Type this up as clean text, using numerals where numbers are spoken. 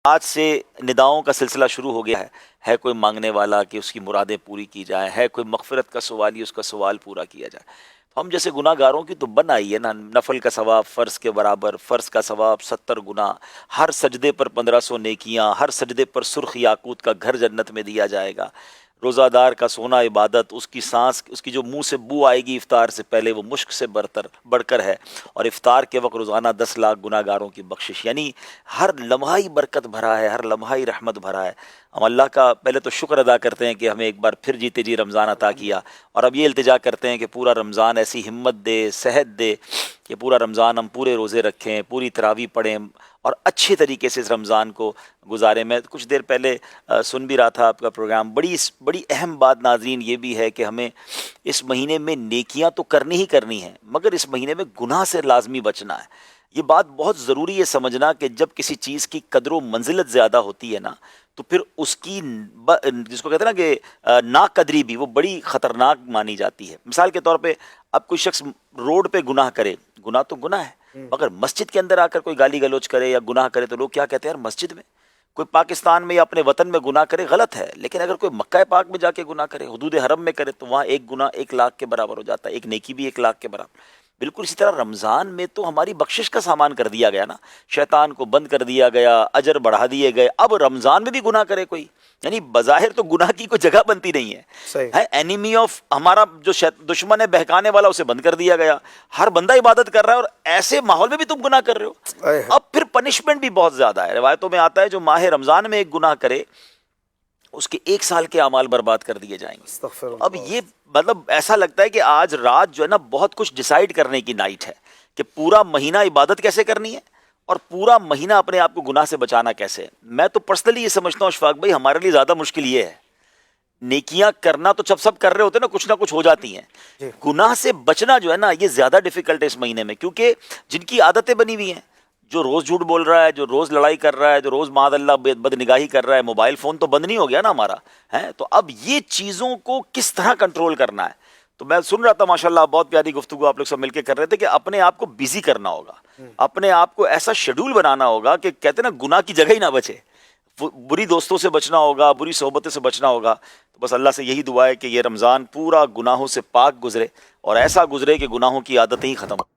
آج سے نداؤں کا سلسلہ شروع ہو گیا ہے کوئی مانگنے والا کہ اس کی مرادیں پوری کی جائیں، ہے کوئی مغفرت کا سوالی اس کا سوال پورا کیا جائے۔ ہم جیسے گناہ گاروں کی تو بن آئی ہے نا، نفل کا ثواب فرض کے برابر، فرض کا ثواب 70 گنا، ہر سجدے پر 1500 نیکیاں، ہر سجدے پر سرخ یاقوت کا گھر جنت میں دیا جائے گا، روزہ دار کا سونا عبادت، اس کی سانس، اس کی جو منہ سے بو آئے گی افطار سے پہلے وہ مشک سے بڑھ کر ہے، اور افطار کے وقت روزانہ 10 لاکھ گناہ گاروں کی بخشش، یعنی ہر لمحہ ہی برکت بھرا ہے، ہر لمحہ ہی رحمت بھرا ہے۔ ہم اللہ کا پہلے تو شکر ادا کرتے ہیں کہ ہمیں ایک بار پھر جیتے جی رمضان عطا کیا، اور اب یہ التجا کرتے ہیں کہ پورا رمضان ایسی ہمت دے، صحت دے کہ پورا رمضان ہم پورے روزے رکھیں، پوری تراویح پڑھیں اور اچھے طریقے سے اس رمضان کو گزاریں۔ میں کچھ دیر پہلے سن بھی رہا تھا آپ کا پروگرام، بڑی اہم بات ناظرین یہ بھی ہے کہ ہمیں اس مہینے میں نیکیاں تو کرنی ہی کرنی ہیں، مگر اس مہینے میں گناہ سے لازمی بچنا ہے۔ یہ بات بہت ضروری ہے سمجھنا کہ جب کسی چیز کی قدر و منزلت زیادہ ہوتی ہے نا، تو پھر اس کی جس کو کہتے ہیں نا کہ ناقدری بھی وہ بڑی خطرناک مانی جاتی ہے۔ مثال کے طور پہ اب کوئی شخص روڈ پہ گناہ کرے، گناہ تو گناہ ہے، مگر مسجد کے اندر آ کر کوئی گالی گلوچ کرے یا گناہ کرے تو لوگ کیا کہتے ہیں، یار مسجد میں کوئی پاکستان میں یا اپنے وطن میں گناہ کرے غلط ہے، لیکن اگر کوئی مکہ پاک میں جا کے گناہ کرے، حدود حرم میں کرے، تو وہاں ایک گناہ 1 لاکھ کے برابر ہو جاتا ہے، ایک نیکی بھی 1 لاکھ کے برابر۔ بالکل اسی طرح رمضان میں تو ہماری بخشش کا سامان کر دیا گیا نا، شیطان کو بند کر دیا گیا، اجر بڑھا دیے گئے۔ اب رمضان میں بھی گناہ کرے کوئی، یعنی بظاہر تو گناہ کی کوئی جگہ بنتی نہیں ہے، اینیمی آف ہمارا جو دشمن ہے بہکانے والا، اسے بند کر دیا گیا، ہر بندہ عبادت کر رہا ہے، اور ایسے ماحول میں بھی تم گناہ کر رہے ہو۔ اب پھر پنشمنٹ بھی بہت زیادہ ہے، روایتوں میں آتا ہے جو ماہ رمضان میں ایک گناہ کرے اس کے 1 سال کے اعمال برباد کر دیے جائیں گے۔ اب یہ مطلب ایسا لگتا ہے کہ آج رات جو ہے نا بہت کچھ ڈیسائیڈ کرنے کی نائٹ ہے کہ پورا مہینہ عبادت کیسے کرنی ہے اور پورا مہینہ اپنے آپ کو گناہ سے بچانا کیسے ہے۔ میں تو پرسنلی یہ سمجھتا ہوں اشفاق بھائی، ہمارے لیے زیادہ مشکل یہ ہے، نیکیاں کرنا تو جب سب کر رہے ہوتے ہیں نا، کچھ نہ کچھ ہو جاتی ہیں، گناہ سے بچنا جو ہے نا یہ زیادہ ڈیفیکلٹ ہے اس مہینے میں، کیونکہ جن کی عادتیں بنی ہوئی ہیں، جو روز جھوٹ بول رہا ہے، جو روز لڑائی کر رہا ہے، جو روز معاذ اللہ بد نگاہی کر رہا ہے، موبائل فون تو بند نہیں ہو گیا نا ہمارا ہے، تو اب یہ چیزوں کو کس طرح کنٹرول کرنا ہے۔ تو میں سن رہا تھا ماشاءاللہ، بہت پیاری گفتگو آپ لوگ سب مل کے کر رہے تھے کہ اپنے آپ کو بزی کرنا ہوگا، اپنے آپ کو ایسا شیڈول بنانا ہوگا کہ کہتے ہیں نا گناہ کی جگہ ہی نہ بچے، بری دوستوں سے بچنا ہوگا، بری صحبتوں سے بچنا ہوگا۔ تو بس اللہ سے یہی دعا ہے کہ یہ رمضان پورا گناہوں سے پاک گزرے اور ایسا گزرے کہ گناہوں کی عادتیں ہی ختم ہو۔